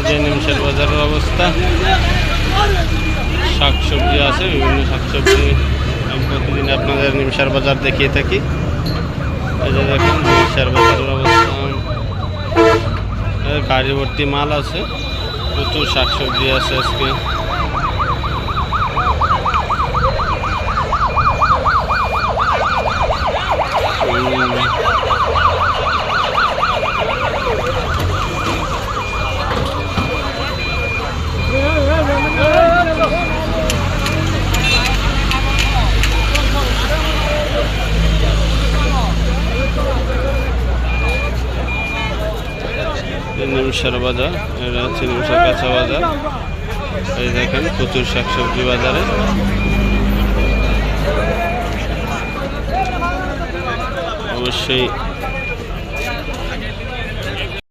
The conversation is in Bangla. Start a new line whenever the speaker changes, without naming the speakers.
যে নিমসার বাজারের অবস্থা। শাকসবজি আছে, বিভিন্ন শাকসবজি আমি প্রতিদিন আপনাদের নিমসার বাজার দেখিয়ে থাকি। এই যে দেখুন নিমসার বাজারের অবস্থা, গাড়ি ভর্তি মাল আছে, প্রচুর শাকসবজি আছে আজকে। নিমসার বাজার, এটা হচ্ছে নিমসার কাঁচা বাজার। এই দেখেন প্রচুর শাকসবজি বাজারে। অবশ্যই